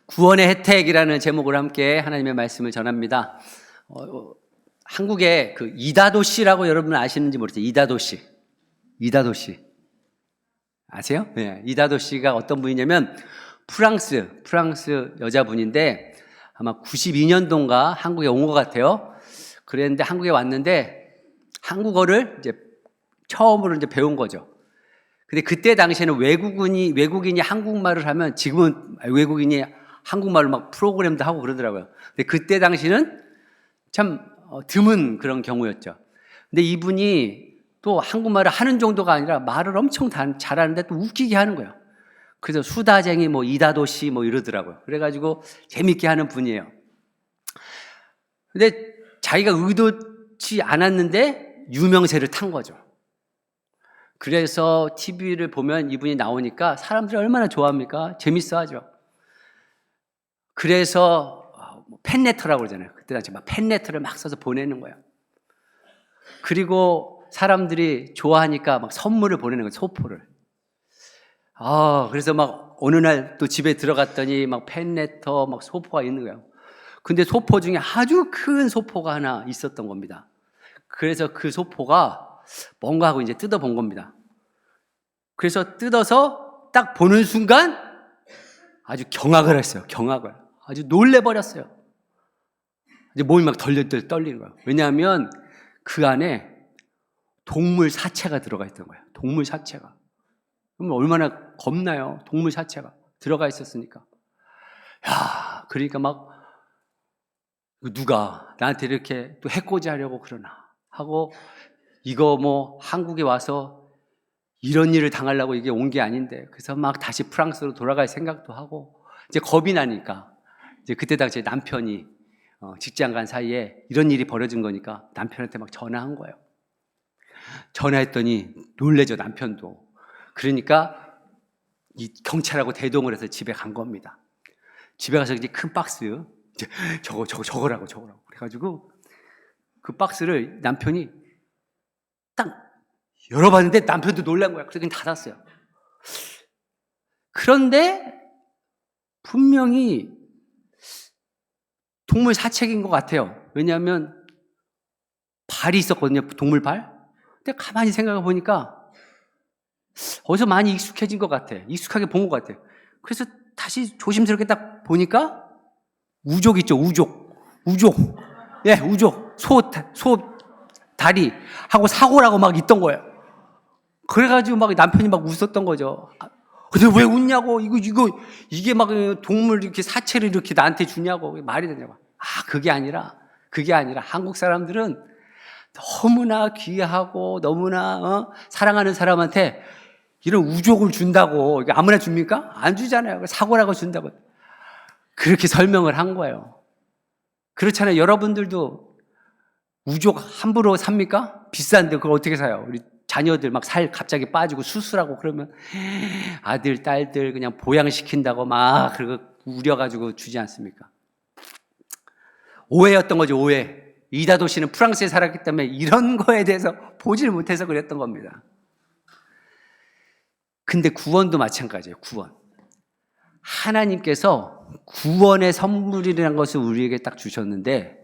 구원의 혜택이라는 제목으로 함께 하나님의 말씀을 전합니다. 한국에 그 이다도 씨라고 여러분 아시는지 모르겠어요. 이다도 씨 아세요? 네, 이다도 씨가 어떤 분이냐면 프랑스 여자분인데 아마 92년도인가 한국에 온 것 같아요. 그랬는데 한국에 왔는데 한국어를 이제 처음으로 이제 배운 거죠. 근데 그때 당시에는 외국인이 한국말을 하면 지금은 외국인이 한국말로 막 프로그램도 하고 그러더라고요. 근데 그때 당시는 참 드문 그런 경우였죠. 근데 이분이 또 한국말을 하는 정도가 아니라 말을 엄청 잘하는데 또 웃기게 하는 거예요. 그래서 수다쟁이 이다도 씨 이러더라고요. 그래가지고 재밌게 하는 분이에요. 근데 자기가 의도치 않았는데 유명세를 탄 거죠. 그래서 TV를 보면 이분이 나오니까 사람들이 얼마나 좋아합니까? 재밌어 하죠. 그래서 팬레터라고 그러잖아요. 그때 당시 막 팬레터를 막 써서 보내는 거예요. 그리고 사람들이 좋아하니까 막 선물을 보내는 거예요. 소포를. 그래서 막 어느 날 또 집에 들어갔더니 막 팬레터 막 소포가 있는 거예요. 근데 소포 중에 아주 큰 소포가 하나 있었던 겁니다. 그래서 그 소포가 뭔가 하고 이제 뜯어본 겁니다. 그래서 뜯어서 딱 보는 순간 아주 경악을 했어요. 아주 놀래버렸어요. 이제 몸이 막 덜덜 떨리는 거예요. 왜냐하면 그 안에 동물 사체가 들어가 있던 거예요. 동물 사체가. 그럼 얼마나 겁나요? 동물 사체가 들어가 있었으니까. 그러니까 막 누가 나한테 이렇게 또 해코지 하려고 그러나 하고 이거 한국에 와서 이런 일을 당하려고 이게 온 게 아닌데 그래서 막 다시 프랑스로 돌아갈 생각도 하고 이제 겁이 나니까 이제 그때 당시에 남편이 직장 간 사이에 이런 일이 벌어진 거니까 남편한테 막 전화한 거예요. 전화했더니 놀래죠, 남편도. 그러니까 이 경찰하고 대동을 해서 집에 간 겁니다. 집에 가서 이제 큰 박스 이제 적으라고 그래가지고 그 박스를 남편이 딱 열어봤는데 남편도 놀란 거야. 그래서 그냥 닫았어요. 그런데 분명히 동물 사체인 것 같아요. 왜냐하면 발이 있었거든요. 동물 발. 근데 가만히 생각해 보니까 어디서 많이 익숙해진 것 같아. 익숙하게 본 것 같아요. 그래서 다시 조심스럽게 딱 보니까 우족 있죠. 우족. 예, 우족. 소 다리 하고 사고라고 막 있던 거예요. 그래가지고 막 남편이 막 웃었던 거죠. 근데 왜 웃냐고. 이게 막 동물 이렇게 사체를 이렇게 나한테 주냐고. 말이 되냐고. 그게 아니라 한국 사람들은 너무나 귀하고 너무나 사랑하는 사람한테 이런 우족을 준다고. 이게 아무나 줍니까? 안 주잖아요. 사고라고 준다고. 그렇게 설명을 한 거예요. 그렇잖아요. 여러분들도 우족 함부로 삽니까? 비싼데 그걸 어떻게 사요? 우리 자녀들 막 살 갑자기 빠지고 수술하고 그러면 아들, 딸들 그냥 보양시킨다고 막 그러고 우려가지고 주지 않습니까? 오해였던 거죠, 오해. 이다도 씨는 프랑스에 살았기 때문에 이런 거에 대해서 보질 못해서 그랬던 겁니다. 근데 구원도 마찬가지예요, 구원. 하나님께서 구원의 선물이라는 것을 우리에게 딱 주셨는데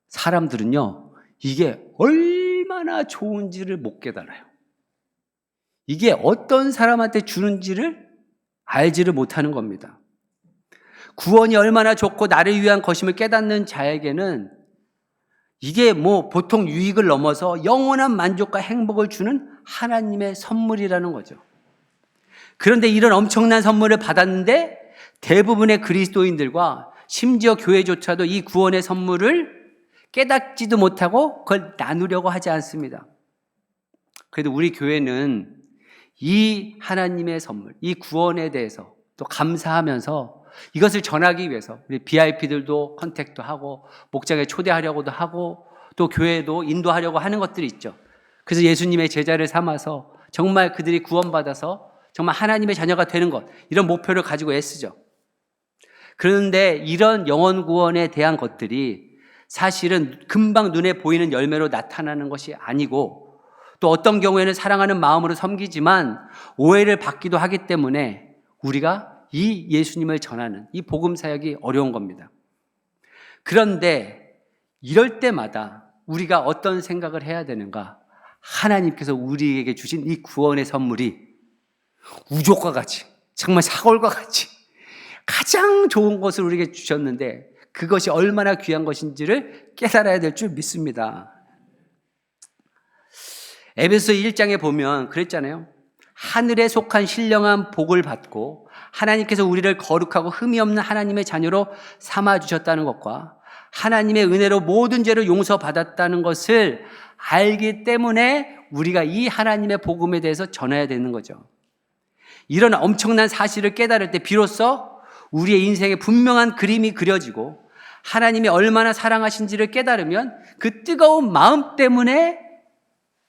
사람들은요, 이게 얼마나 좋은지를 못 깨달아요. 이게 어떤 사람한테 주는지를 알지를 못하는 겁니다. 구원이 얼마나 좋고 나를 위한 것임을 깨닫는 자에게는 이게 보통 유익을 넘어서 영원한 만족과 행복을 주는 하나님의 선물이라는 거죠. 그런데 이런 엄청난 선물을 받았는데 대부분의 그리스도인들과 심지어 교회조차도 이 구원의 선물을 깨닫지도 못하고 그걸 나누려고 하지 않습니다. 그래도 우리 교회는 이 하나님의 선물, 이 구원에 대해서 또 감사하면서 이것을 전하기 위해서 우리 VIP들도 컨택도 하고 목장에 초대하려고도 하고 또 교회도 인도하려고 하는 것들이 있죠. 그래서 예수님의 제자를 삼아서 정말 그들이 구원받아서 정말 하나님의 자녀가 되는 것, 이런 목표를 가지고 애쓰죠. 그런데 이런 영혼 구원에 대한 것들이 사실은 금방 눈에 보이는 열매로 나타나는 것이 아니고 또 어떤 경우에는 사랑하는 마음으로 섬기지만 오해를 받기도 하기 때문에 우리가 이 예수님을 전하는 이 복음 사역이 어려운 겁니다. 그런데 이럴 때마다 우리가 어떤 생각을 해야 되는가? 하나님께서 우리에게 주신 이 구원의 선물이 우족과 같이, 정말 사골과 같이 가장 좋은 것을 우리에게 주셨는데 그것이 얼마나 귀한 것인지를 깨달아야 될 줄 믿습니다. 에베소 1장에 보면 그랬잖아요. 하늘에 속한 신령한 복을 받고 하나님께서 우리를 거룩하고 흠이 없는 하나님의 자녀로 삼아주셨다는 것과 하나님의 은혜로 모든 죄를 용서받았다는 것을 알기 때문에 우리가 이 하나님의 복음에 대해서 전해야 되는 거죠. 이런 엄청난 사실을 깨달을 때 비로소 우리의 인생에 분명한 그림이 그려지고 하나님이 얼마나 사랑하신지를 깨달으면 그 뜨거운 마음 때문에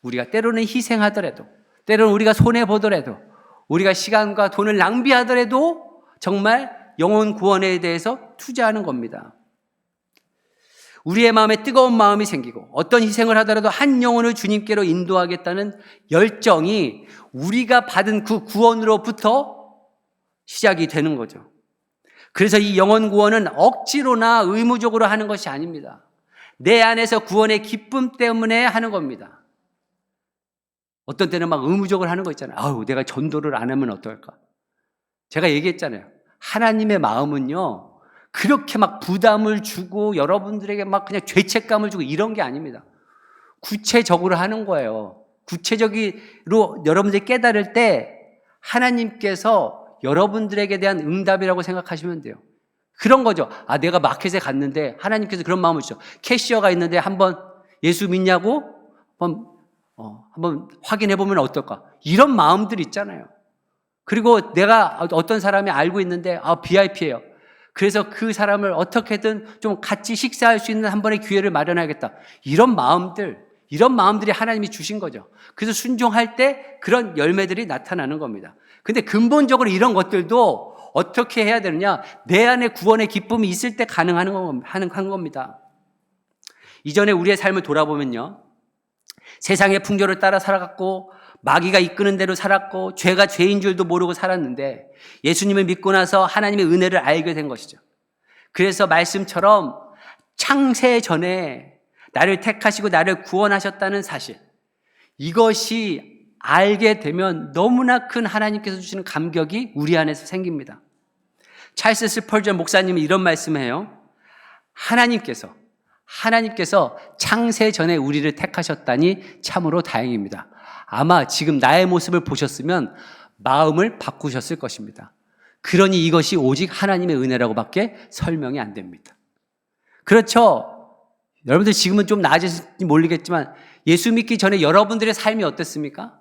우리가 때로는 희생하더라도, 때로는 우리가 손해보더라도, 우리가 시간과 돈을 낭비하더라도 정말 영혼 구원에 대해서 투자하는 겁니다. 우리의 마음에 뜨거운 마음이 생기고 어떤 희생을 하더라도 한 영혼을 주님께로 인도하겠다는 열정이 우리가 받은 그 구원으로부터 시작이 되는 거죠. 그래서 이 영혼 구원은 억지로나 의무적으로 하는 것이 아닙니다. 내 안에서 구원의 기쁨 때문에 하는 겁니다. 어떤 때는 막 의무적으로 하는 거 있잖아요. 아우, 내가 전도를 안 하면 어떨까? 제가 얘기했잖아요. 하나님의 마음은요, 그렇게 막 부담을 주고 여러분들에게 막 그냥 죄책감을 주고 이런 게 아닙니다. 구체적으로 하는 거예요. 구체적으로 여러분들이 깨달을 때 하나님께서 여러분들에게 대한 응답이라고 생각하시면 돼요. 그런 거죠. 아, 내가 마켓에 갔는데 하나님께서 그런 마음을 주죠. 캐시어가 있는데 한번 예수 믿냐고 한번 확인해 보면 어떨까? 이런 마음들 있잖아요. 그리고 내가 어떤 사람이 알고 있는데 VIP예요. 그래서 그 사람을 어떻게든 좀 같이 식사할 수 있는 한 번의 기회를 마련하겠다. 이런 마음들이 하나님이 주신 거죠. 그래서 순종할 때 그런 열매들이 나타나는 겁니다. 근데 근본적으로 이런 것들도 어떻게 해야 되느냐? 내 안에 구원의 기쁨이 있을 때 가능한 겁니다. 이전에 우리의 삶을 돌아보면요. 세상의 풍조를 따라 살아갔고 마귀가 이끄는 대로 살았고 죄가 죄인 줄도 모르고 살았는데 예수님을 믿고 나서 하나님의 은혜를 알게 된 것이죠. 그래서 말씀처럼 창세 전에 나를 택하시고 나를 구원하셨다는 사실, 이것이 알게 되면 너무나 큰 하나님께서 주시는 감격이 우리 안에서 생깁니다. 찰스 스펄전 목사님이 이런 말씀을 해요. 하나님께서 창세 전에 우리를 택하셨다니 참으로 다행입니다. 아마 지금 나의 모습을 보셨으면 마음을 바꾸셨을 것입니다. 그러니 이것이 오직 하나님의 은혜라고밖에 설명이 안 됩니다. 그렇죠? 여러분들 지금은 좀 나아졌을지 모르겠지만 예수 믿기 전에 여러분들의 삶이 어땠습니까?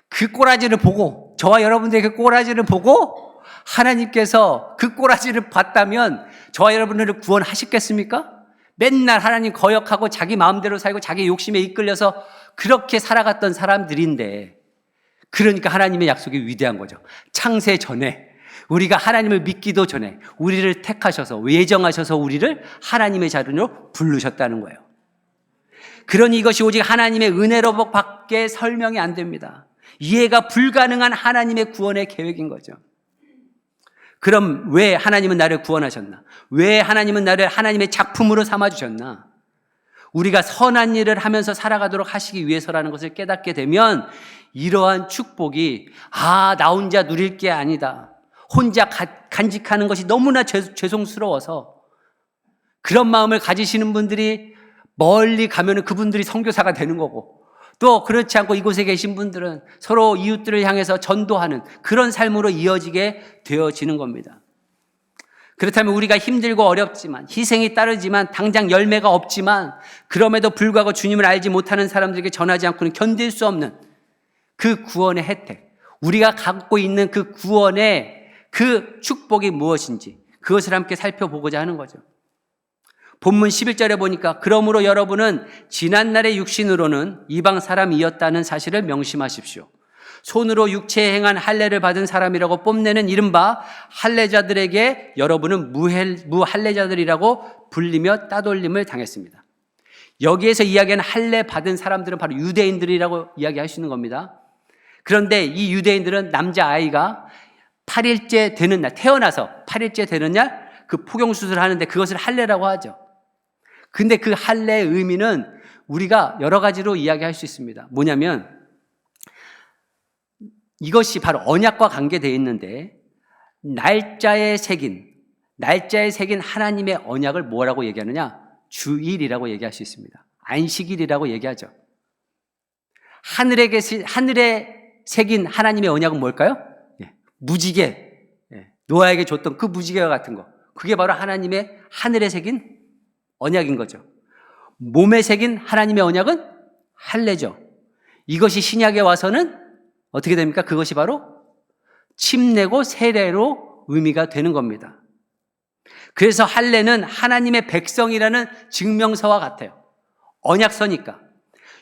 그 꼬라지를 보고, 저와 여러분들의 그 꼬라지를 보고 하나님께서 그 꼬라지를 봤다면 저와 여러분들을 구원하시겠습니까? 맨날 하나님 거역하고 자기 마음대로 살고 자기 욕심에 이끌려서 그렇게 살아갔던 사람들인데, 그러니까 하나님의 약속이 위대한 거죠. 창세 전에, 우리가 하나님을 믿기도 전에 우리를 택하셔서 예정하셔서 우리를 하나님의 자녀로 부르셨다는 거예요. 그러니 이것이 오직 하나님의 은혜로 밖에 설명이 안 됩니다. 이해가 불가능한 하나님의 구원의 계획인 거죠. 그럼 왜 하나님은 나를 구원하셨나? 왜 하나님은 나를 하나님의 작품으로 삼아주셨나? 우리가 선한 일을 하면서 살아가도록 하시기 위해서라는 것을 깨닫게 되면 이러한 축복이 나 혼자 누릴 게 아니다. 혼자 간직하는 것이 너무나 죄송스러워서 그런 마음을 가지시는 분들이 멀리 가면 그분들이 선교사가 되는 거고, 또 그렇지 않고 이곳에 계신 분들은 서로 이웃들을 향해서 전도하는 그런 삶으로 이어지게 되어지는 겁니다. 그렇다면 우리가 힘들고 어렵지만 희생이 따르지만 당장 열매가 없지만 그럼에도 불구하고 주님을 알지 못하는 사람들에게 전하지 않고는 견딜 수 없는 그 구원의 혜택, 우리가 갖고 있는 그 구원의 그 축복이 무엇인지 그것을 함께 살펴보고자 하는 거죠. 본문 11절에 보니까 그러므로 여러분은 지난날의 육신으로는 이방 사람이었다는 사실을 명심하십시오. 손으로 육체에 행한 할례를 받은 사람이라고 뽐내는 이른바 할례자들에게 여러분은 무할례자들이라고 불리며 따돌림을 당했습니다. 여기에서 이야기하는 할례 받은 사람들은 바로 유대인들이라고 이야기하시는 겁니다. 그런데 이 유대인들은 남자아이가 8일째 되는 날, 태어나서 8일째 되는 날 그 포경수술을 하는데 그것을 할례라고 하죠. 근데 그 할례의 의미는 우리가 여러 가지로 이야기할 수 있습니다. 뭐냐면 이것이 바로 언약과 관계되어 있는데 날짜에 새긴 하나님의 언약을 뭐라고 얘기하느냐? 주일이라고 얘기할 수 있습니다. 안식일이라고 얘기하죠. 하늘에 새긴 하나님의 언약은 뭘까요? 무지개. 노아에게 줬던 그 무지개와 같은 거. 그게 바로 하나님의 하늘에 새긴 언약인 거죠. 몸에 새긴 하나님의 언약은 할례죠. 이것이 신약에 와서는 어떻게 됩니까? 그것이 바로 침례고 세례로 의미가 되는 겁니다. 그래서 할례는 하나님의 백성이라는 증명서와 같아요. 언약서니까.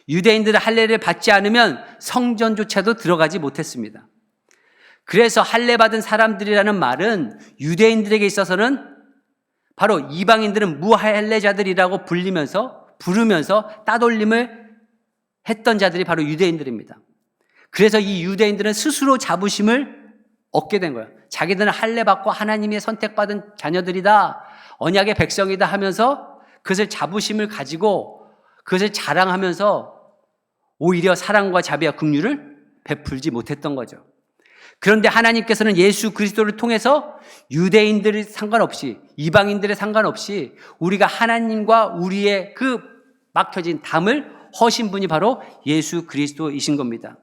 유대인들은 할례를 받지 않으면 성전조차도 들어가지 못했습니다. 그래서 할례 받은 사람들이라는 말은 유대인들에게 있어서는 바로 이방인들은 무할례자들이라고 부르면서 따돌림을 했던 자들이 바로 유대인들입니다. 그래서 이 유대인들은 스스로 자부심을 얻게 된 거예요. 자기들은 할례 받고 하나님의 선택받은 자녀들이다, 언약의 백성이다 하면서 그것을 자부심을 가지고 그것을 자랑하면서 오히려 사랑과 자비와 긍휼을 베풀지 못했던 거죠. 그런데 하나님께서는 예수 그리스도를 통해서 유대인들이 상관없이 이방인들의 상관없이 우리가 하나님과 우리의 그 막혀진 담을 허신 분이 바로 예수 그리스도이신 겁니다.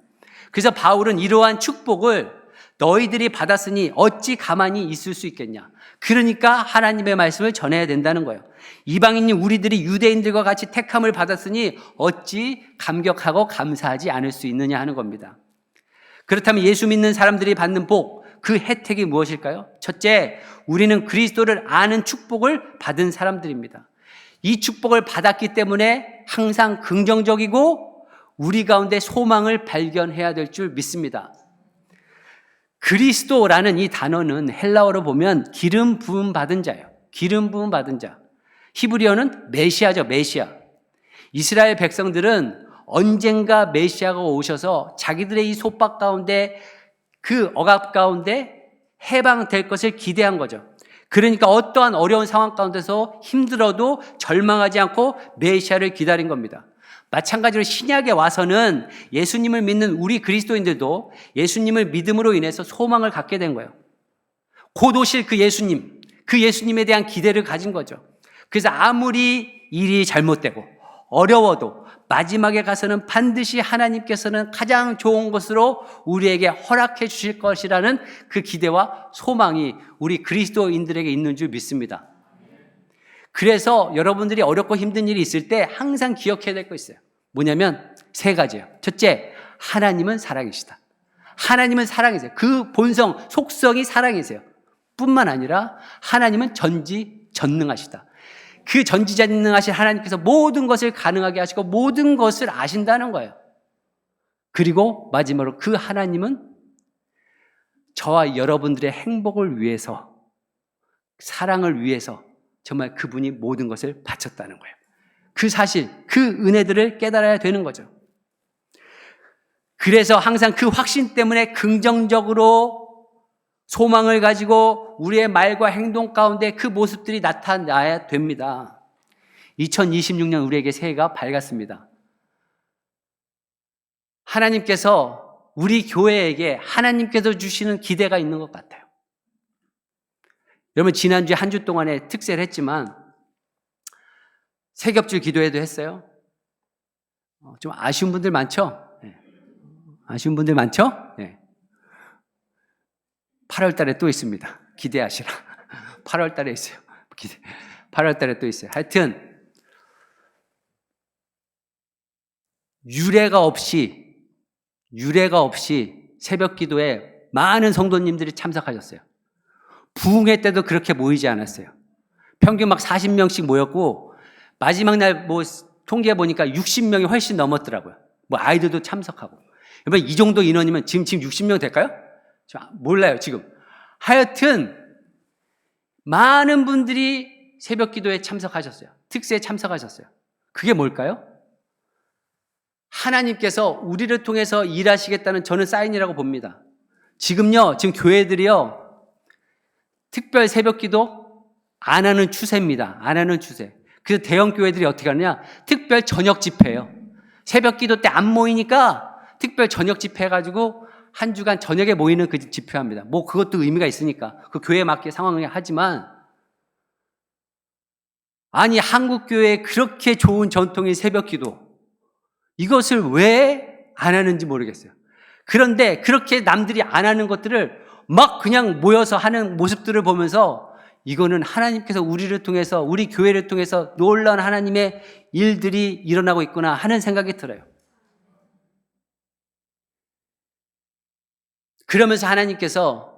그래서 바울은 이러한 축복을 너희들이 받았으니 어찌 가만히 있을 수 있겠냐. 그러니까 하나님의 말씀을 전해야 된다는 거예요. 이방인이 우리들이 유대인들과 같이 택함을 받았으니 어찌 감격하고 감사하지 않을 수 있느냐 하는 겁니다. 그렇다면 예수 믿는 사람들이 받는 복, 그 혜택이 무엇일까요? 첫째, 우리는 그리스도를 아는 축복을 받은 사람들입니다. 이 축복을 받았기 때문에 항상 긍정적이고 우리 가운데 소망을 발견해야 될 줄 믿습니다. 그리스도라는 이 단어는 헬라어로 보면 기름 부음 받은 자예요. 기름 부음 받은 자. 히브리어는 메시아죠, 메시아. 이스라엘 백성들은 언젠가 메시아가 오셔서 자기들의 이 속박 가운데, 그 억압 가운데 해방될 것을 기대한 거죠. 그러니까 어떠한 어려운 상황 가운데서 힘들어도 절망하지 않고 메시아를 기다린 겁니다. 마찬가지로 신약에 와서는 예수님을 믿는 우리 그리스도인들도 예수님을 믿음으로 인해서 소망을 갖게 된 거예요. 곧 오실 그 예수님에 대한 기대를 가진 거죠. 그래서 아무리 일이 잘못되고 어려워도 마지막에 가서는 반드시 하나님께서는 가장 좋은 것으로 우리에게 허락해 주실 것이라는 그 기대와 소망이 우리 그리스도인들에게 있는 줄 믿습니다. 그래서 여러분들이 어렵고 힘든 일이 있을 때 항상 기억해야 될 거 있어요. 뭐냐면 세 가지예요. 첫째, 하나님은 사랑이시다. 하나님은 사랑이세요. 그 본성, 속성이 사랑이세요. 뿐만 아니라 하나님은 전지전능하시다. 그 전지전능하신 하나님께서 모든 것을 가능하게 하시고 모든 것을 아신다는 거예요. 그리고 마지막으로 그 하나님은 저와 여러분들의 행복을 위해서, 사랑을 위해서 정말 그분이 모든 것을 바쳤다는 거예요. 그 사실, 그 은혜들을 깨달아야 되는 거죠. 그래서 항상 그 확신 때문에 긍정적으로 소망을 가지고 우리의 말과 행동 가운데 그 모습들이 나타나야 됩니다. 2026년 우리에게 새해가 밝았습니다. 하나님께서 우리 교회에게 하나님께서 주시는 기대가 있는 것 같아요. 여러분, 지난주에 한 주 동안에 특세를 했지만 세겹줄 기도회도 했어요. 좀 아쉬운 분들 많죠? 네. 아쉬운 분들 많죠? 네. 8월 달에 또 있습니다. 기대하시라. 8월 달에 있어요. 8월 달에 또 있어요. 하여튼 유례가 없이 새벽 기도에 많은 성도님들이 참석하셨어요. 부흥회 때도 그렇게 모이지 않았어요. 평균 막 40명씩 모였고 마지막 날 통계해 보니까 60명이 훨씬 넘었더라고요. 아이들도 참석하고. 여러분, 이 정도 인원이면 지금 60명 될까요? 몰라요, 지금. 하여튼 많은 분들이 새벽 기도에 참석하셨어요. 특세에 참석하셨어요. 그게 뭘까요? 하나님께서 우리를 통해서 일하시겠다는 저는 사인이라고 봅니다. 지금 교회들이요, 특별 새벽 기도 안 하는 추세입니다. 안 하는 추세. 그래서 대형 교회들이 어떻게 하느냐? 특별 저녁 집회예요. 새벽 기도 때 안 모이니까 특별 저녁 집회 해가지고 한 주간 저녁에 모이는 그 집회합니다. 뭐 그것도 의미가 있으니까 그 교회에 맞게 상황을 하지만, 아니 한국 교회에 그렇게 좋은 전통인 새벽 기도, 이것을 왜 안 하는지 모르겠어요. 그런데 그렇게 남들이 안 하는 것들을 막 그냥 모여서 하는 모습들을 보면서 이거는 하나님께서 우리를 통해서, 우리 교회를 통해서 놀라운 하나님의 일들이 일어나고 있구나 하는 생각이 들어요. 그러면서 하나님께서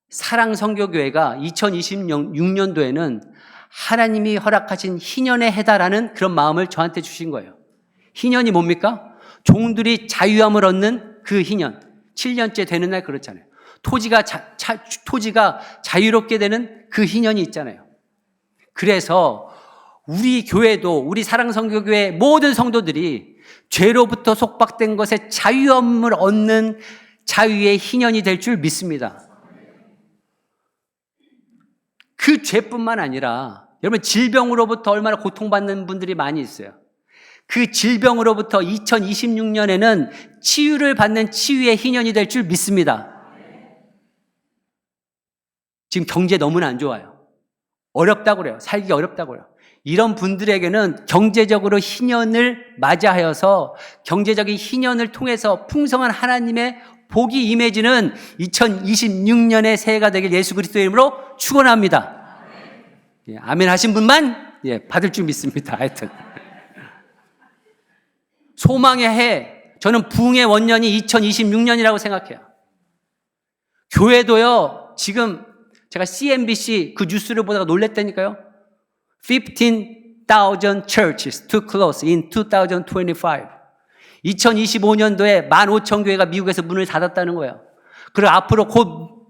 사랑선교교회가 2026년도에는 하나님이 허락하신 희년의 해다라는 그런 마음을 저한테 주신 거예요. 희년이 뭡니까? 종들이 자유함을 얻는 그 희년. 7년째 되는 날 그렇잖아요. 토지가 자유롭게 되는 그 희년이 있잖아요. 그래서 우리 교회도, 우리 사랑선교교회 모든 성도들이 죄로부터 속박된 것에 자유함을 얻는 자유의 희년이 될 줄 믿습니다. 그 죄뿐만 아니라 여러분, 질병으로부터 얼마나 고통받는 분들이 많이 있어요. 그 질병으로부터 2026년에는 치유를 받는 치유의 희년이 될 줄 믿습니다. 지금 경제 너무나 안 좋아요. 어렵다고 그래요. 살기 어렵다고 그래요. 이런 분들에게는 경제적으로 희년을 맞이하여서 경제적인 희년을 통해서 풍성한 하나님의 복이 임해지는 2026년의 새해가 되길 예수 그리스도의 이름으로 축원합니다. 예, 아멘 하신 분만 받을 줄 믿습니다. 하여튼 소망의 해, 저는 부흥의 원년이 2026년이라고 생각해요. 교회도요, 지금 제가 CNBC 그 뉴스를 보다가 놀랬다니까요. 15,000 churches to close in 2025. 2025년도에 15,000교회가 미국에서 문을 닫았다는 거예요. 그리고 앞으로 곧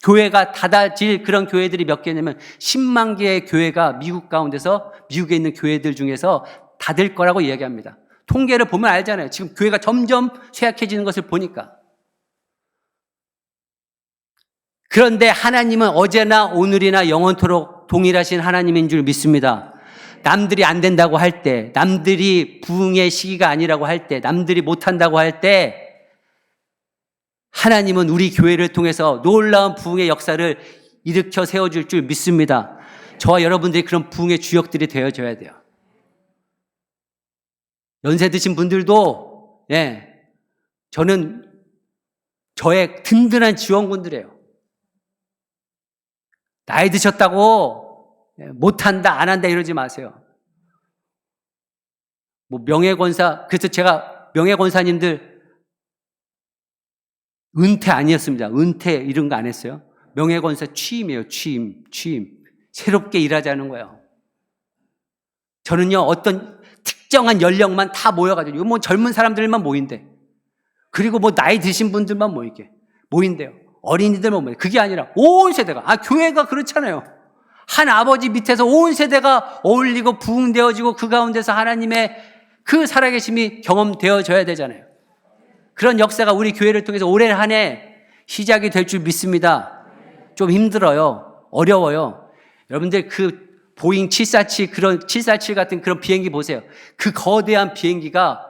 교회가 닫아질 그런 교회들이 몇 개냐면 10만 개의 교회가 미국 가운데서, 미국에 있는 교회들 중에서 닫을 거라고 이야기합니다. 통계를 보면 알잖아요. 지금 교회가 점점 쇠약해지는 것을 보니까. 그런데 하나님은 어제나 오늘이나 영원토록 동일하신 하나님인 줄 믿습니다. 남들이 안 된다고 할 때, 남들이 부흥의 시기가 아니라고 할 때, 남들이 못한다고 할 때, 하나님은 우리 교회를 통해서 놀라운 부흥의 역사를 일으켜 세워줄 줄 믿습니다. 저와 여러분들이 그런 부흥의 주역들이 되어줘야 돼요. 연세 드신 분들도, 저는 저의 든든한 지원군들이에요. 나이 드셨다고 못한다, 안 한다 이러지 마세요. 뭐 명예권사, 그래서 제가 명예권사님들 은퇴 아니었습니다. 은퇴 이런 거 안 했어요. 명예권사 취임이에요. 취임. 새롭게 일하자는 거예요. 저는요, 어떤 특정한 연령만 다 모여가지고, 뭐 젊은 사람들만 모인대. 그리고 뭐 나이 드신 분들만 모인대요. 어린이들만 모인대. 그게 아니라 온 세대가, 교회가 그렇잖아요. 한 아버지 밑에서 온 세대가 어울리고 부흥되어지고 그 가운데서 하나님의 그 살아계심이 경험되어져야 되잖아요. 그런 역사가 우리 교회를 통해서 올해 한 해 시작이 될 줄 믿습니다. 좀 힘들어요. 어려워요. 여러분들 그 보잉 747 같은 그런 비행기 보세요. 그 거대한 비행기가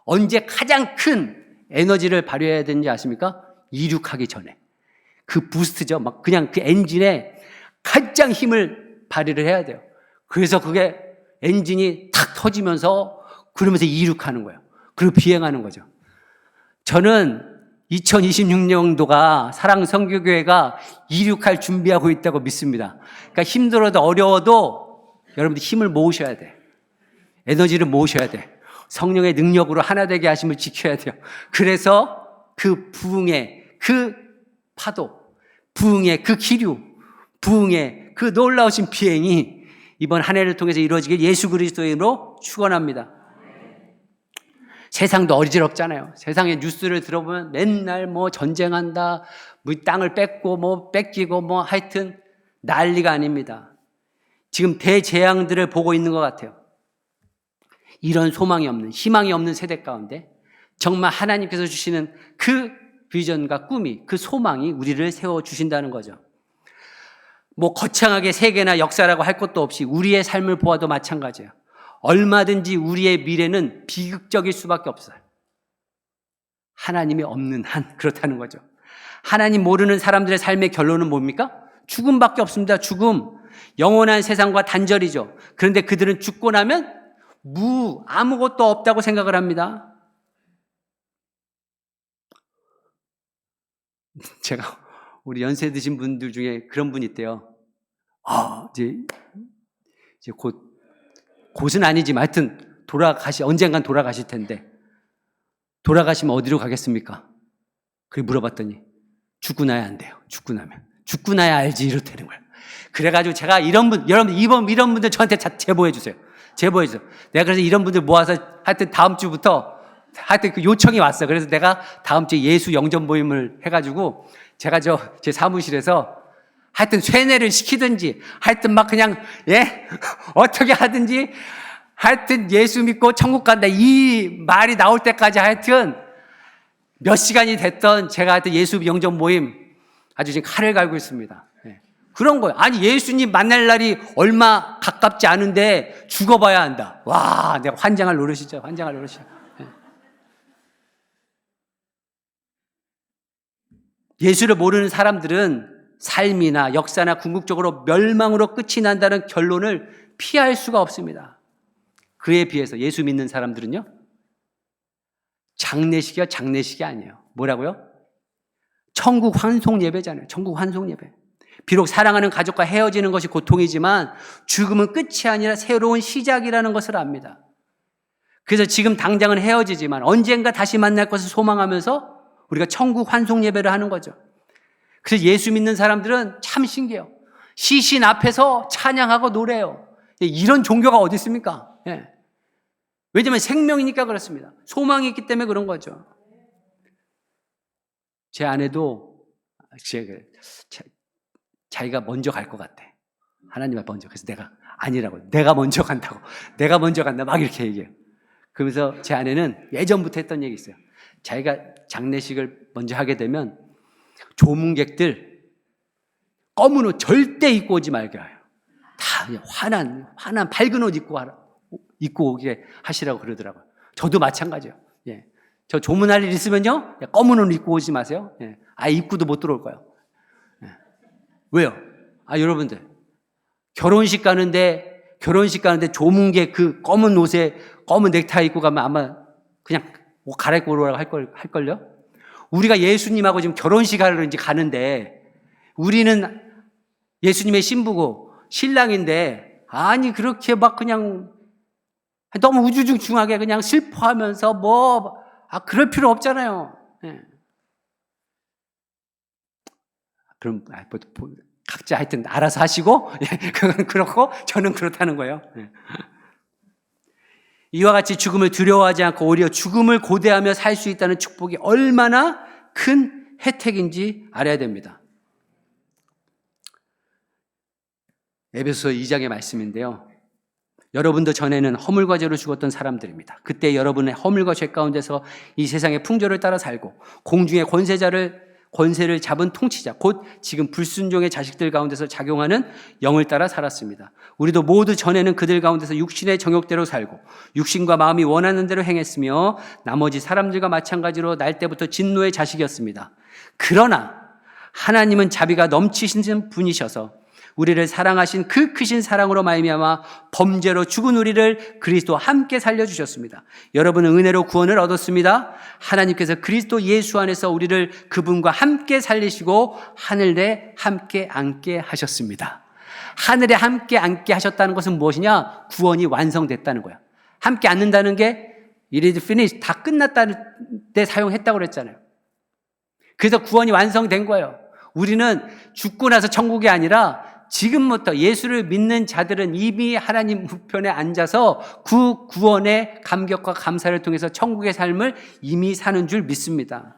언제 가장 큰 에너지를 발휘해야 되는지 아십니까? 이륙하기 전에. 그 부스트죠. 막 그냥 그 엔진에 가장 힘을 발휘를 해야 돼요. 그래서 그게 엔진이 탁 터지면서 그러면서 이륙하는 거예요. 그리고 비행하는 거죠. 저는 2026년도가 사랑선교교회가 이륙할 준비하고 있다고 믿습니다. 그러니까 힘들어도 어려워도 여러분들 힘을 모으셔야 돼. 에너지를 모으셔야 돼. 성령의 능력으로 하나 되게 하심을 지켜야 돼요. 그래서 그 부흥의 그 파도, 부흥의 그 기류, 부흥의 그 놀라우신 비행이 이번 한 해를 통해서 이루어지길 예수 그리스도의 이름으로 축원합니다. 세상도 어지럽잖아요. 세상의 뉴스를 들어보면 맨날 뭐 전쟁한다, 뭐 땅을 뺏고 뭐 뺏기고 뭐 하여튼 난리가 아닙니다. 지금 대재앙들을 보고 있는 것 같아요. 이런 소망이 없는, 희망이 없는 세대 가운데 정말 하나님께서 주시는 그 비전과 꿈이, 그 소망이 우리를 세워주신다는 거죠. 뭐 거창하게 세계나 역사라고 할 것도 없이 우리의 삶을 보아도 마찬가지예요. 얼마든지 우리의 미래는 비극적일 수밖에 없어요. 하나님이 없는 한 그렇다는 거죠. 하나님 모르는 사람들의 삶의 결론은 뭡니까? 죽음밖에 없습니다. 죽음. 영원한 세상과 단절이죠. 그런데 그들은 죽고 나면 아무것도 없다고 생각을 합니다. 제가 우리 연세 드신 분들 중에 그런 분이 있대요. 이제 곧은 아니지만 하여튼 언젠간 돌아가실 텐데 돌아가시면 어디로 가겠습니까? 그래 물어봤더니 죽고 나야 안 돼요. 죽고 나야 알지 이렇다는 거예요. 그래가지고 제가 여러분 이런 분들 저한테 제보해 주세요. 내가 그래서 이런 분들 모아서 하여튼 다음 주부터 하여튼 그 요청이 왔어요. 그래서 내가 다음 주에 예수 영접 모임을 해가지고 제가 제 사무실에서 하여튼 쇠뇌를 시키든지 하여튼 막 그냥 어떻게 하든지 하여튼 예수 믿고 천국 간다 이 말이 나올 때까지 하여튼 몇 시간이 됐던 제가 하여튼 예수 영접 모임 아주 지금 칼을 갈고 있습니다. 그런 거예요. 아니 예수님 만날 날이 얼마 가깝지 않은데 죽어봐야 한다. 와, 내가 환장할 노릇이죠. 예수를 모르는 사람들은 삶이나 역사나 궁극적으로 멸망으로 끝이 난다는 결론을 피할 수가 없습니다. 그에 비해서 예수 믿는 사람들은요, 장례식이 아니에요. 뭐라고요? 천국 환송 예배잖아요. 천국 환송 예배. 비록 사랑하는 가족과 헤어지는 것이 고통이지만 죽음은 끝이 아니라 새로운 시작이라는 것을 압니다. 그래서 지금 당장은 헤어지지만 언젠가 다시 만날 것을 소망하면서 우리가 천국 환송 예배를 하는 거죠. 그래서 예수 믿는 사람들은 참 신기해요. 시신 앞에서 찬양하고 노래해요. 이런 종교가 어디 있습니까? 왜냐하면 생명이니까 그렇습니다. 소망이 있기 때문에 그런 거죠. 제 아내도 자기가 먼저 갈 것 같아. 하나님 앞에 먼저. 그래서 내가 아니라고. 내가 먼저 간다고. 내가 먼저 간다. 막 이렇게 얘기해요. 그러면서 제 아내는 예전부터 했던 얘기 있어요. 자기가 장례식을 먼저 하게 되면 조문객들 검은 옷 절대 입고 오지 말게 해요. 다 환한 밝은 옷 입고 오게 하시라고 그러더라고요. 저도 마찬가지예요. 저 조문할 일 있으면요, 검은 옷 입고 오지 마세요. 입고도 못 들어올 거예요. 왜요? 여러분들 결혼식 가는데 조문객 그 검은 옷에 검은 넥타이 입고 가면 아마 그냥 옷 갈아입고 오라고 할걸요? 우리가 예수님하고 지금 결혼식 하러 이제 가는데 우리는 예수님의 신부고 신랑인데 그렇게 막 그냥 너무 우주중충하게 그냥 슬퍼하면서 그럴 필요 없잖아요. 그럼 각자 하여튼 알아서 하시고 그건 그렇고 저는 그렇다는 거예요. 이와 같이 죽음을 두려워하지 않고 오히려 죽음을 고대하며 살 수 있다는 축복이 얼마나 큰 혜택인지 알아야 됩니다. 에베소서 2장의 말씀인데요. 여러분도 전에는 허물과 죄로 죽었던 사람들입니다. 그때 여러분의 허물과 죄 가운데서 이 세상의 풍조를 따라 살고 공중의 권세를 잡은 통치자, 곧 지금 불순종의 자식들 가운데서 작용하는 영을 따라 살았습니다. 우리도 모두 전에는 그들 가운데서 육신의 정욕대로 살고 육신과 마음이 원하는 대로 행했으며 나머지 사람들과 마찬가지로 날 때부터 진노의 자식이었습니다. 그러나 하나님은 자비가 넘치신 분이셔서 우리를 사랑하신 그 크신 사랑으로 말미암아 범죄로 죽은 우리를 그리스도와 함께 살려주셨습니다. 여러분은 은혜로 구원을 얻었습니다. 하나님께서 그리스도 예수 안에서 우리를 그분과 함께 살리시고 하늘에 함께 앉게 하셨습니다. 하늘에 함께 앉게 하셨다는 것은 무엇이냐? 구원이 완성됐다는 거야. 함께 앉는다는 게 it is finished, 다 끝났다는 때 사용했다고 그랬잖아요. 그래서 구원이 완성된 거예요. 우리는 죽고 나서 천국이 아니라 지금부터 예수를 믿는 자들은 이미 하나님 우편에 앉아서 그 구원의 감격과 감사를 통해서 천국의 삶을 이미 사는 줄 믿습니다.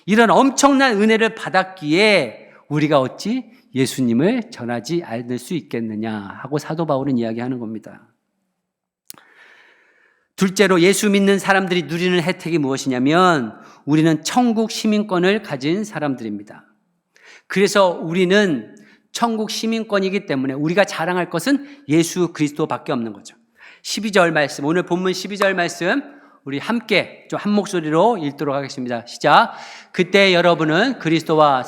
이런 엄청난 은혜를 받았기에 우리가 어찌 예수님을 전하지 않을 수 있겠느냐 하고 사도 바울은 이야기하는 겁니다. 둘째로 예수 믿는 사람들이 누리는 혜택이 무엇이냐면 우리는 천국 시민권을 가진 사람들입니다. 그래서 우리는 천국 시민권이기 때문에 우리가 자랑할 것은 예수 그리스도밖에 없는 거죠. 12절 말씀, 오늘 본문 12절 말씀 우리 함께 좀 한 목소리로 읽도록 하겠습니다. 시작. 그때 여러분은 그리스도와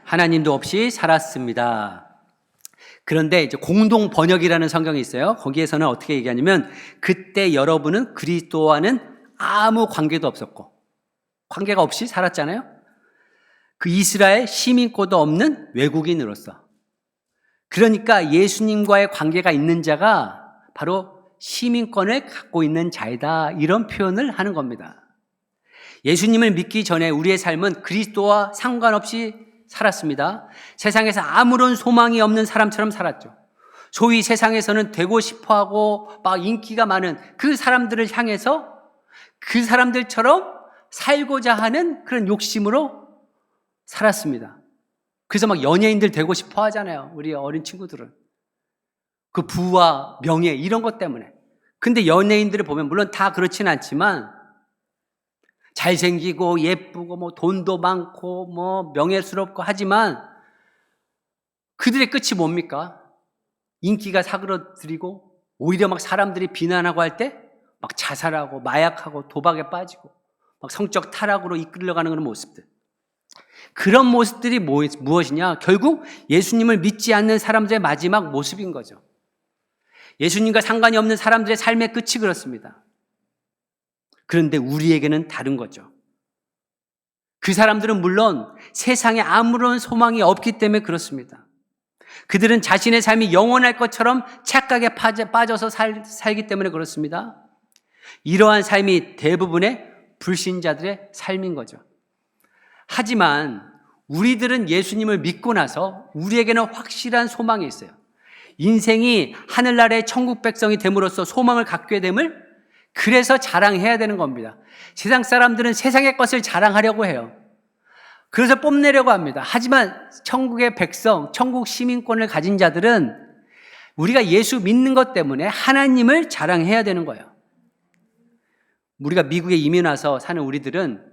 하나님도 없이 살았습니다. 그런데 이제 공동 번역이라는 성경이 있어요. 거기에서는 어떻게 얘기하냐면 그때 여러분은 그리스도와는 아무 관계도 없었고 관계가 없이 살았잖아요. 그 이스라엘 시민권도 없는 외국인으로서. 그러니까 예수님과의 관계가 있는 자가 바로 시민권을 갖고 있는 자이다. 이런 표현을 하는 겁니다. 예수님을 믿기 전에 우리의 삶은 그리스도와 상관없이 살았습니다. 세상에서 아무런 소망이 없는 사람처럼 살았죠. 소위 세상에서는 되고 싶어하고 막 인기가 많은 그 사람들을 향해서 그 사람들처럼 살고자 하는 그런 욕심으로 살았습니다. 그래서 막 연예인들 되고 싶어 하잖아요. 우리 어린 친구들은. 그 부와 명예 이런 것 때문에. 근데 연예인들을 보면 물론 다 그렇지는 않지만 잘생기고 예쁘고 뭐 돈도 많고 뭐 명예스럽고 하지만 그들의 끝이 뭡니까? 인기가 사그러들이고 오히려 막 사람들이 비난하고 할 때 막 자살하고 마약하고 도박에 빠지고 막 성적 타락으로 이끌려가는 그런 모습들. 그런 모습들이 무엇이냐? 결국 예수님을 믿지 않는 사람들의 마지막 모습인 거죠. 예수님과 상관이 없는 사람들의 삶의 끝이 그렇습니다. 그런데 우리에게는 다른 거죠. 그 사람들은 물론 세상에 아무런 소망이 없기 때문에 그렇습니다. 그들은 자신의 삶이 영원할 것처럼 착각에 빠져서 살기 때문에 그렇습니다. 이러한 삶이 대부분의 불신자들의 삶인 거죠. 하지만 우리들은 예수님을 믿고 나서 우리에게는 확실한 소망이 있어요. 인생이 하늘나라의 천국 백성이 됨으로써 소망을 갖게 됨을 그래서 자랑해야 되는 겁니다. 세상 사람들은 세상의 것을 자랑하려고 해요. 그래서 뽐내려고 합니다. 하지만 천국의 백성, 천국 시민권을 가진 자들은 우리가 예수 믿는 것 때문에 하나님을 자랑해야 되는 거예요. 우리가 미국에 이민 와서 사는 우리들은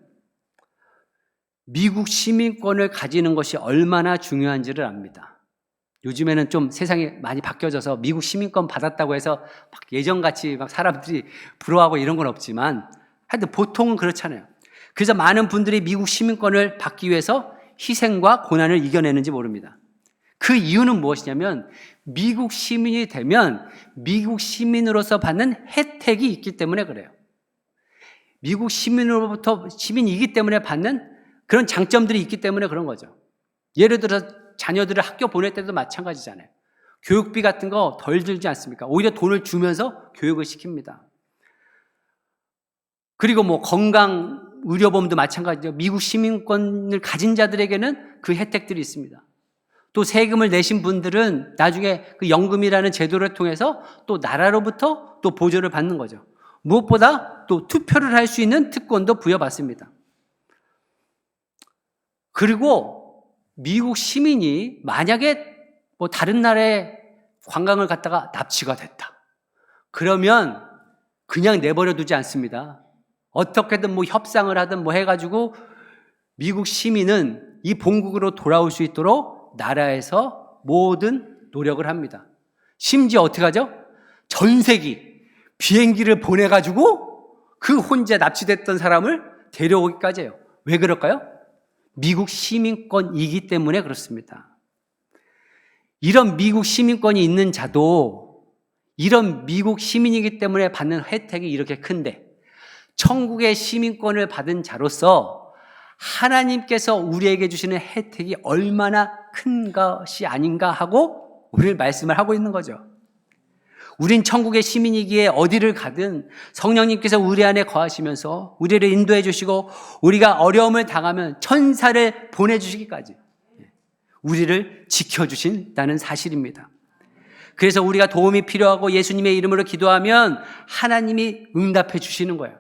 미국 시민권을 가지는 것이 얼마나 중요한지를 압니다. 요즘에는 좀 세상이 많이 바뀌어져서 미국 시민권 받았다고 해서 막 예전같이 막 사람들이 부러워하고 이런 건 없지만 하여튼 보통은 그렇잖아요. 그래서 많은 분들이 미국 시민권을 받기 위해서 희생과 고난을 이겨내는지 모릅니다. 그 이유는 무엇이냐면 미국 시민이 되면 미국 시민으로서 받는 혜택이 있기 때문에 그래요. 미국 시민으로부터 시민이기 때문에 받는 그런 장점들이 있기 때문에 그런 거죠. 예를 들어 자녀들을 학교 보낼 때도 마찬가지잖아요. 교육비 같은 거 덜 들지 않습니까? 오히려 돈을 주면서 교육을 시킵니다. 그리고 뭐 건강 의료보험도 마찬가지죠. 미국 시민권을 가진 자들에게는 그 혜택들이 있습니다. 또 세금을 내신 분들은 나중에 그 연금이라는 제도를 통해서 또 나라로부터 또 보조를 받는 거죠. 무엇보다 또 투표를 할 수 있는 특권도 부여받습니다. 그리고 미국 시민이 만약에 뭐 다른 나라에 관광을 갔다가 납치가 됐다. 그러면 그냥 내버려 두지 않습니다. 어떻게든 뭐 협상을 하든 뭐 해가지고 미국 시민은 이 본국으로 돌아올 수 있도록 나라에서 모든 노력을 합니다. 심지어 어떻게 하죠? 전세기, 비행기를 보내가지고 그 혼자 납치됐던 사람을 데려오기까지 해요. 왜 그럴까요? 미국 시민권이기 때문에 그렇습니다. 이런 미국 시민권이 있는 자도 이런 미국 시민이기 때문에 받는 혜택이 이렇게 큰데 천국의 시민권을 받은 자로서 하나님께서 우리에게 주시는 혜택이 얼마나 큰 것이 아닌가 하고 우리를 말씀을 하고 있는 거죠. 우린 천국의 시민이기에 어디를 가든 성령님께서 우리 안에 거하시면서 우리를 인도해 주시고 우리가 어려움을 당하면 천사를 보내주시기까지 우리를 지켜주신다는 사실입니다. 그래서 우리가 도움이 필요하고 예수님의 이름으로 기도하면 하나님이 응답해 주시는 거예요.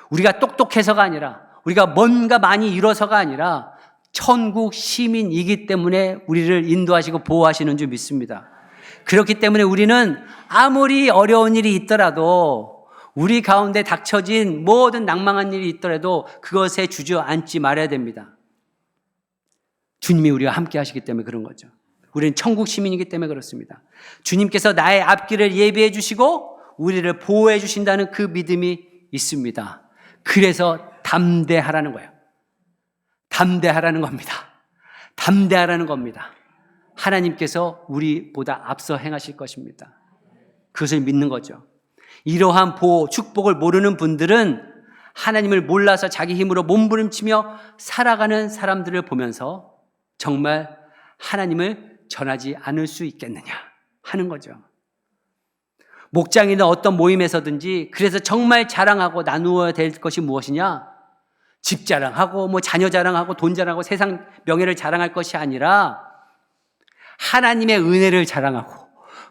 우리가 똑똑해서가 아니라 우리가 뭔가 많이 이뤄서가 아니라 천국 시민이기 때문에 우리를 인도하시고 보호하시는 줄 믿습니다. 그렇기 때문에 우리는 아무리 어려운 일이 있더라도 우리 가운데 닥쳐진 모든 낭망한 일이 있더라도 그것에 주저앉지 말아야 됩니다. 주님이 우리와 함께 하시기 때문에 그런 거죠. 우리는 천국 시민이기 때문에 그렇습니다. 주님께서 나의 앞길을 예비해 주시고 우리를 보호해 주신다는 그 믿음이 있습니다. 그래서 담대하라는 거예요. 담대하라는 겁니다. 담대하라는 겁니다. 하나님께서 우리보다 앞서 행하실 것입니다. 그것을 믿는 거죠. 이러한 보호, 축복을 모르는 분들은 하나님을 몰라서 자기 힘으로 몸부림치며 살아가는 사람들을 보면서 정말 하나님을 전하지 않을 수 있겠느냐 하는 거죠. 목장이나 어떤 모임에서든지 그래서 정말 자랑하고 나누어야 될 것이 무엇이냐? 집 자랑하고 뭐 자녀 자랑하고 돈 자랑하고 세상 명예를 자랑할 것이 아니라 하나님의 은혜를 자랑하고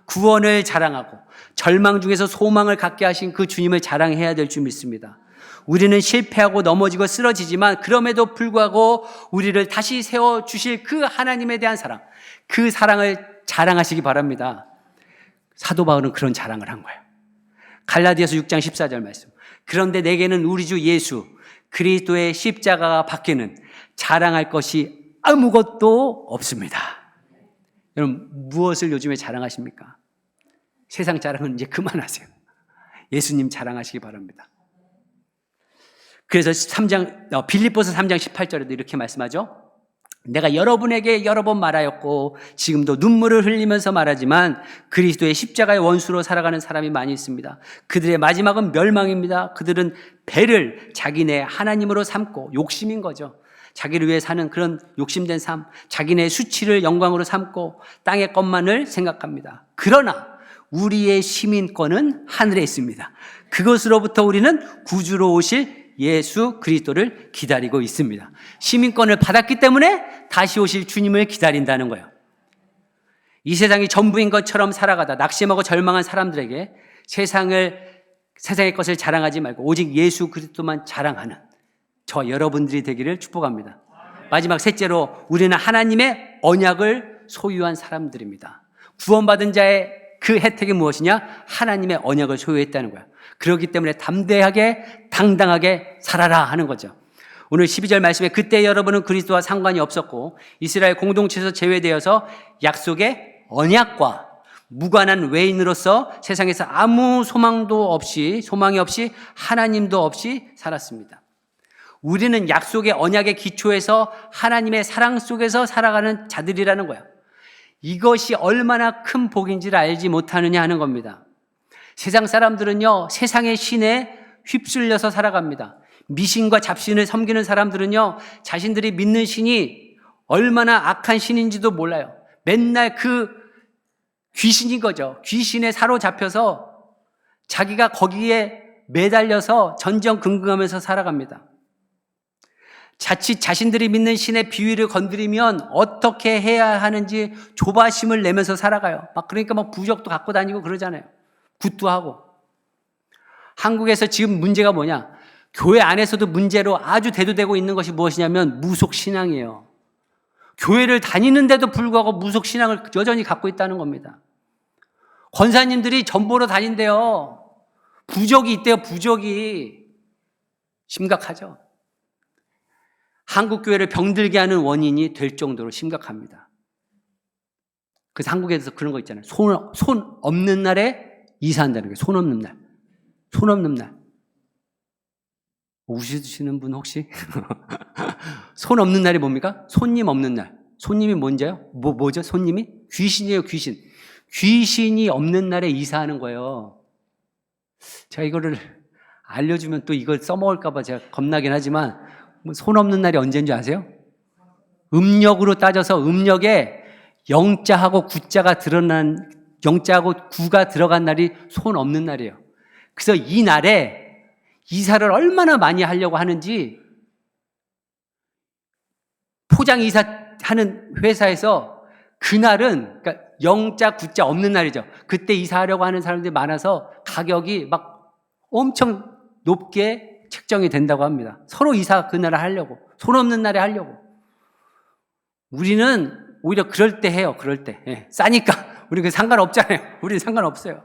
구원을 자랑하고 절망 중에서 소망을 갖게 하신 그 주님을 자랑해야 될 줄 믿습니다. 우리는 실패하고 넘어지고 쓰러지지만 그럼에도 불구하고 우리를 다시 세워주실 그 하나님에 대한 사랑, 그 사랑을 자랑하시기 바랍니다. 사도 바울은 그런 자랑을 한 거예요. 갈라디아서 6장 14절 말씀. 그런데 내게는 우리 주 예수 그리스도의 십자가가 밖에는 자랑할 것이 아무것도 없습니다. 여러분 무엇을 요즘에 자랑하십니까? 세상 자랑은 이제 그만하세요. 예수님 자랑하시기 바랍니다. 그래서 빌립보서 3장 18절에도 이렇게 말씀하죠. 내가 여러분에게 여러 번 말하였고 지금도 눈물을 흘리면서 말하지만 그리스도의 십자가의 원수로 살아가는 사람이 많이 있습니다. 그들의 마지막은 멸망입니다. 그들은 배를 자기네 하나님으로 삼고 욕심인 거죠. 자기를 위해 사는 그런 욕심된 삶, 자기네 수치를 영광으로 삼고 땅의 것만을 생각합니다. 그러나 우리의 시민권은 하늘에 있습니다. 그것으로부터 우리는 구주로 오실 예수 그리스도를 기다리고 있습니다. 시민권을 받았기 때문에 다시 오실 주님을 기다린다는 거예요. 이 세상이 전부인 것처럼 살아가다 낙심하고 절망한 사람들에게 세상의 것을 자랑하지 말고 오직 예수 그리스도만 자랑하는 저 여러분들이 되기를 축복합니다. 마지막 셋째로 우리는 하나님의 언약을 소유한 사람들입니다. 구원받은 자의 그 혜택이 무엇이냐? 하나님의 언약을 소유했다는 거야. 그렇기 때문에 담대하게 당당하게 살아라 하는 거죠. 오늘 12절 말씀에 그때 여러분은 그리스도와 상관이 없었고 이스라엘 공동체에서 제외되어서 약속의 언약과 무관한 외인으로서 세상에서 아무 소망이 없이 하나님도 없이 살았습니다. 우리는 약속의 언약의 기초에서 하나님의 사랑 속에서 살아가는 자들이라는 거예요. 이것이 얼마나 큰 복인지를 알지 못하느냐 하는 겁니다. 세상 사람들은요, 세상의 신에 휩쓸려서 살아갑니다. 미신과 잡신을 섬기는 사람들은요, 자신들이 믿는 신이 얼마나 악한 신인지도 몰라요. 맨날 그 귀신인 거죠. 귀신에 사로잡혀서 자기가 거기에 매달려서 전전긍긍하면서 살아갑니다. 자칫 자신들이 믿는 신의 비위를 건드리면 어떻게 해야 하는지 조바심을 내면서 살아가요. 그러니까 부적도 갖고 다니고 그러잖아요. 굿도 하고. 한국에서 지금 문제가 뭐냐? 교회 안에서도 문제로 아주 대두되고 있는 것이 무엇이냐면 무속신앙이에요. 교회를 다니는데도 불구하고 무속신앙을 여전히 갖고 있다는 겁니다. 권사님들이 전보로 다닌대요. 부적이 있대요. 부적이. 심각하죠. 한국 교회를 병들게 하는 원인이 될 정도로 심각합니다. 그래서 한국에서 그런 거 있잖아요. 손 없는 날에 이사한다는 거예요. 손 없는 날. 손 없는 날. 우시는 분 혹시? 손 없는 날이 뭡니까? 손님 없는 날. 손님이 뭔지요? 뭐죠? 손님이? 귀신이에요, 귀신. 귀신이 없는 날에 이사하는 거예요. 제가 이거를 알려주면 또 이걸 써먹을까봐 제가 겁나긴 하지만 손 없는 날이 언제인 줄 아세요? 음력으로 따져서 음력에 영자하고 구자가 드러난 영자하고 구가 들어간 날이 손 없는 날이에요. 그래서 이 날에 이사를 얼마나 많이 하려고 하는지 포장 이사하는 회사에서 그날은 그러니까 영자 구자 없는 날이죠. 그때 이사하려고 하는 사람들이 많아서 가격이 엄청 높게 책정이 된다고 합니다. 서로 이사 그날에 하려고. 손 없는 날에 하려고. 우리는 오히려 그럴 때 해요. 그럴 때. 예, 싸니까. 우리 그 상관없잖아요. 우리는 상관없어요.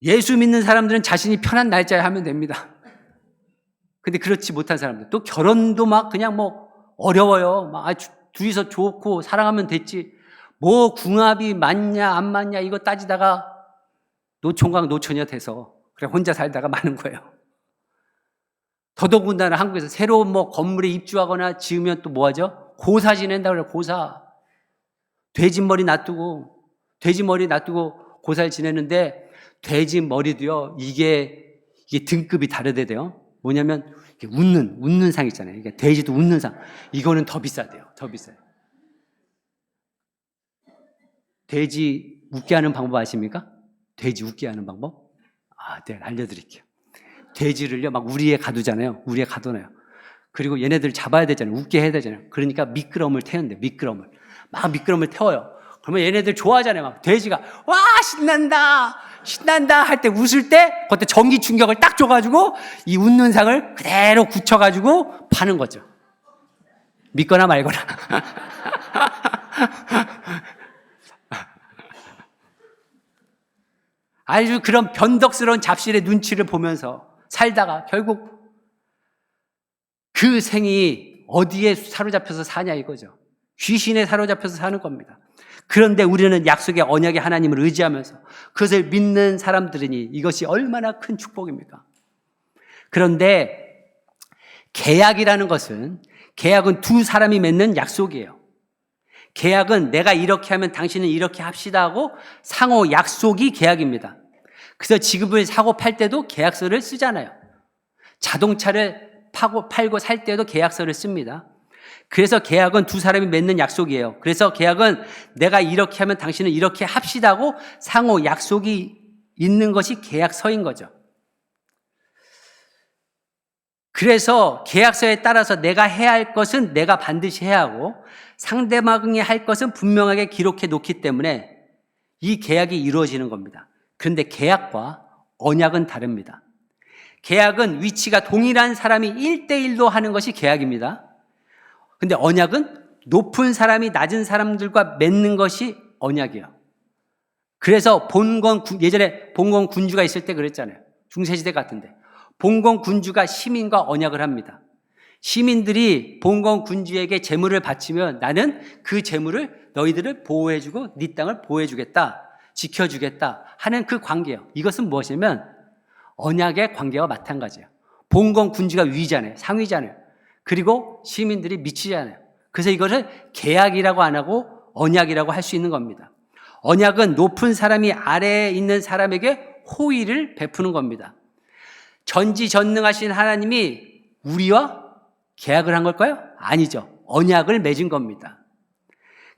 예수 믿는 사람들은 자신이 편한 날짜에 하면 됩니다. 근데 그렇지 못한 사람들. 또 결혼도 막 그냥 뭐 어려워요. 막 둘이서 좋고 사랑하면 됐지. 뭐 궁합이 맞냐 안 맞냐 이거 따지다가 노총각 노처녀 돼서 그래 혼자 살다가 마는 거예요. 더더군다나 한국에서 새로운 뭐 건물에 입주하거나 지으면 또 뭐 하죠? 고사 지낸다고 그래요. 고사. 돼지 머리 놔두고 고사를 지내는데 돼지 머리도요. 이게 등급이 다르대요. 뭐냐면 웃는 상 있잖아요. 이게 돼지도 웃는 상. 이거는 더 비싸대요. 더 비싸요. 돼지 웃게 하는 방법 아십니까? 돼지 웃게 하는 방법? 네, 알려드릴게요. 돼지를요, 막 우리에 가두잖아요. 우리에 가둬놔요. 그리고 얘네들 잡아야 되잖아요. 웃게 해야 되잖아요. 그러니까 미끄럼을 태운대, 미끄럼을. 막 미끄럼을 태워요. 그러면 얘네들 좋아하잖아요. 막 돼지가, 와, 신난다 할 때 웃을 때, 그때 전기 충격을 딱 줘가지고, 이 웃는 상을 그대로 굳혀가지고 파는 거죠. 믿거나 말거나. 아주 그런 변덕스러운 잡신의 눈치를 보면서 살다가 결국 그 생이 어디에 사로잡혀서 사냐 이거죠. 귀신에 사로잡혀서 사는 겁니다. 그런데 우리는 약속의 언약의 하나님을 의지하면서 그것을 믿는 사람들이니 이것이 얼마나 큰 축복입니까? 그런데 계약이라는 것은 계약은 두 사람이 맺는 약속이에요. 계약은 내가 이렇게 하면 당신은 이렇게 합시다 하고 상호 약속이 계약입니다. 그래서 지금은 사고 팔 때도 계약서를 쓰잖아요. 자동차를 팔고 살 때도 계약서를 씁니다. 그래서 계약은 두 사람이 맺는 약속이에요. 그래서 계약은 내가 이렇게 하면 당신은 이렇게 합시다 하고 상호 약속이 있는 것이 계약서인 거죠. 그래서 계약서에 따라서 내가 해야 할 것은 내가 반드시 해야 하고 상대방이 할 것은 분명하게 기록해 놓기 때문에 이 계약이 이루어지는 겁니다. 그런데 계약과 언약은 다릅니다. 계약은 위치가 동일한 사람이 1대1로 하는 것이 계약입니다. 근데 언약은 높은 사람이 낮은 사람들과 맺는 것이 언약이에요. 그래서 예전에 본건 군주가 있을 때 그랬잖아요. 중세시대 같은데. 본건 군주가 시민과 언약을 합니다. 시민들이 본건 군주에게 재물을 바치면 나는 그 재물을 너희들을 보호해주고 네 땅을 보호해주겠다, 지켜주겠다 하는 그 관계예요. 이것은 무엇이냐면 언약의 관계와 마찬가지예요. 본건 군주가 위잖아요. 상위잖아요. 그리고 시민들이 미치잖아요. 그래서 이것을 계약이라고 안 하고 언약이라고 할 수 있는 겁니다. 언약은 높은 사람이 아래에 있는 사람에게 호의를 베푸는 겁니다. 전지전능하신 하나님이 우리와 계약을 한 걸까요? 아니죠. 언약을 맺은 겁니다.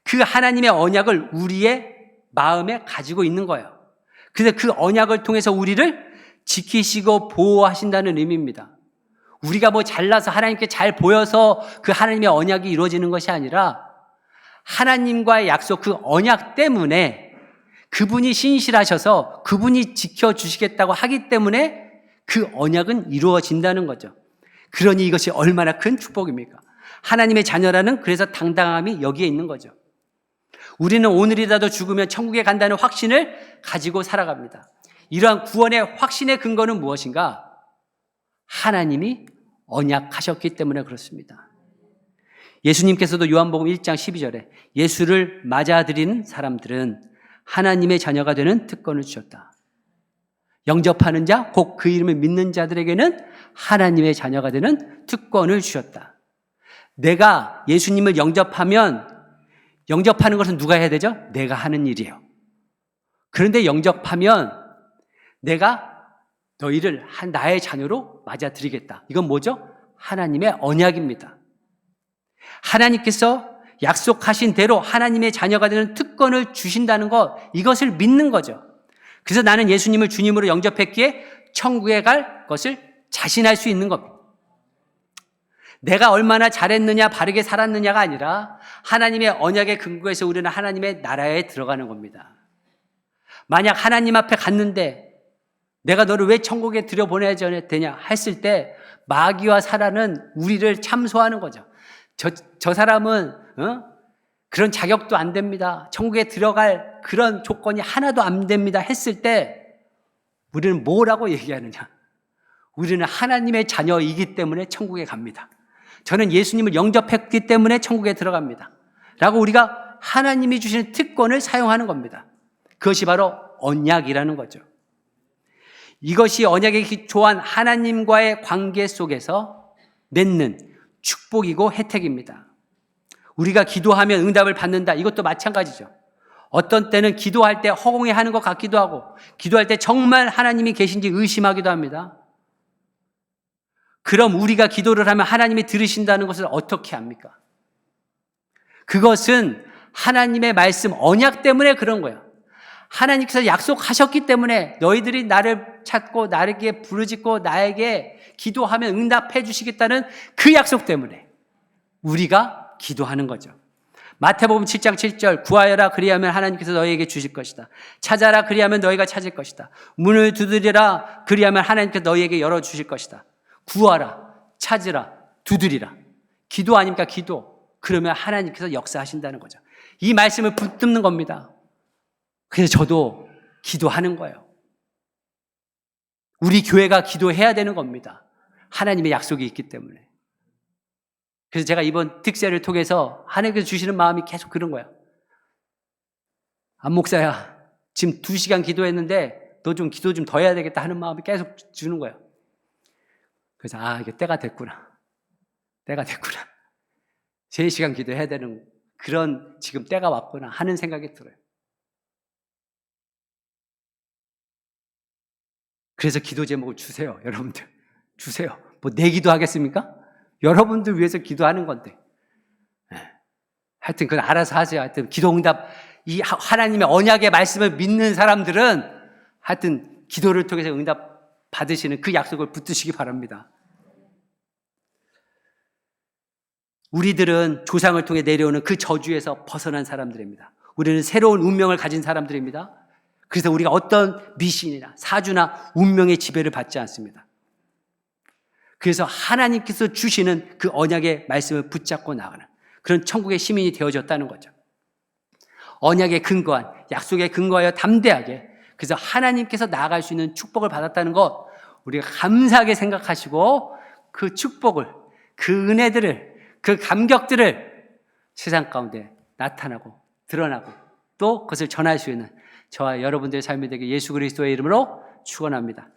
그 하나님의 언약을 우리의 마음에 가지고 있는 거예요. 그래서 그 언약을 통해서 우리를 지키시고 보호하신다는 의미입니다. 우리가 뭐 잘나서 하나님께 잘 보여서 그 하나님의 언약이 이루어지는 것이 아니라 하나님과의 약속 그 언약 때문에 그분이 신실하셔서 그분이 지켜주시겠다고 하기 때문에 그 언약은 이루어진다는 거죠. 그러니 이것이 얼마나 큰 축복입니까? 하나님의 자녀라는 그래서 당당함이 여기에 있는 거죠. 우리는 오늘이라도 죽으면 천국에 간다는 확신을 가지고 살아갑니다. 이러한 구원의 확신의 근거는 무엇인가? 하나님이 언약하셨기 때문에 그렇습니다. 예수님께서도 요한복음 1장 12절에 예수를 맞아들이는 사람들은 하나님의 자녀가 되는 특권을 주셨다. 영접하는 자, 곧 그 이름을 믿는 자들에게는 하나님의 자녀가 되는 특권을 주셨다. 내가 예수님을 영접하면 영접하는 것은 누가 해야 되죠? 내가 하는 일이에요. 그런데 영접하면 내가 너희를 나의 자녀로 맞아들이겠다. 이건 뭐죠? 하나님의 언약입니다. 하나님께서 약속하신 대로 하나님의 자녀가 되는 특권을 주신다는 것, 이것을 믿는 거죠. 그래서 나는 예수님을 주님으로 영접했기에 천국에 갈 것을 자신할 수 있는 겁니다. 내가 얼마나 잘했느냐, 바르게 살았느냐가 아니라 하나님의 언약의 근거에서 우리는 하나님의 나라에 들어가는 겁니다. 만약 하나님 앞에 갔는데 내가 너를 왜 천국에 들여보내야 되냐 했을 때 마귀와 사단은 우리를 참소하는 거죠. 저 사람은 그런 자격도 안 됩니다. 천국에 들어갈 그런 조건이 하나도 안 됩니다. 했을 때 우리는 뭐라고 얘기하느냐? 우리는 하나님의 자녀이기 때문에 천국에 갑니다. 저는 예수님을 영접했기 때문에 천국에 들어갑니다. 라고 우리가 하나님이 주시는 특권을 사용하는 겁니다. 그것이 바로 언약이라는 거죠. 이것이 언약에 기초한 하나님과의 관계 속에서 맺는 축복이고 혜택입니다. 우리가 기도하면 응답을 받는다. 이것도 마찬가지죠. 어떤 때는 기도할 때 허공에 하는 것 같기도 하고, 기도할 때 정말 하나님이 계신지 의심하기도 합니다. 그럼 우리가 기도를 하면 하나님이 들으신다는 것을 어떻게 합니까? 그것은 하나님의 말씀, 언약 때문에 그런 거예요. 하나님께서 약속하셨기 때문에 너희들이 나를 찾고 나에게 부르짖고 나에게 기도하면 응답해 주시겠다는 그 약속 때문에 우리가 기도하는 거죠. 마태복음 7장 7절 구하여라 그리하면 하나님께서 너희에게 주실 것이다. 찾아라 그리하면 너희가 찾을 것이다. 문을 두드리라 그리하면 하나님께서 너희에게 열어주실 것이다. 구하라, 찾으라, 두드리라. 기도 아닙니까? 기도. 그러면 하나님께서 역사하신다는 거죠. 이 말씀을 붙듭는 겁니다. 그래서 저도 기도하는 거예요. 우리 교회가 기도해야 되는 겁니다. 하나님의 약속이 있기 때문에. 그래서 제가 이번 특세를 통해서 하나님께서 주시는 마음이 계속 그런 거야. 안 목사야, 지금 2시간 기도했는데 너 좀 기도 좀 더 해야 되겠다 하는 마음이 계속 주는 거야. 그래서 이게 때가 됐구나. 3시간 기도해야 되는 그런 지금 때가 왔구나 하는 생각이 들어요. 그래서 기도 제목을 주세요. 여러분들 주세요. 뭐 내 기도하겠습니까? 여러분들 위해서 기도하는 건데. 하여튼 그건 알아서 하세요. 하여튼 기도응답, 이 하나님의 언약의 말씀을 믿는 사람들은 하여튼 기도를 통해서 응답 받으시는 그 약속을 붙드시기 바랍니다. 우리들은 조상을 통해 내려오는 그 저주에서 벗어난 사람들입니다. 우리는 새로운 운명을 가진 사람들입니다. 그래서 우리가 어떤 미신이나 사주나 운명의 지배를 받지 않습니다. 그래서 하나님께서 주시는 그 언약의 말씀을 붙잡고 나가는 그런 천국의 시민이 되어졌다는 거죠. 언약에 근거한, 약속에 근거하여 담대하게, 그래서 하나님께서 나아갈 수 있는 축복을 받았다는 것, 우리가 감사하게 생각하시고 그 축복을, 그 은혜들을, 그 감격들을 세상 가운데 나타나고 드러나고 또 그것을 전할 수 있는 저와 여러분들의 삶이 되게 예수 그리스도의 이름으로 축원합니다.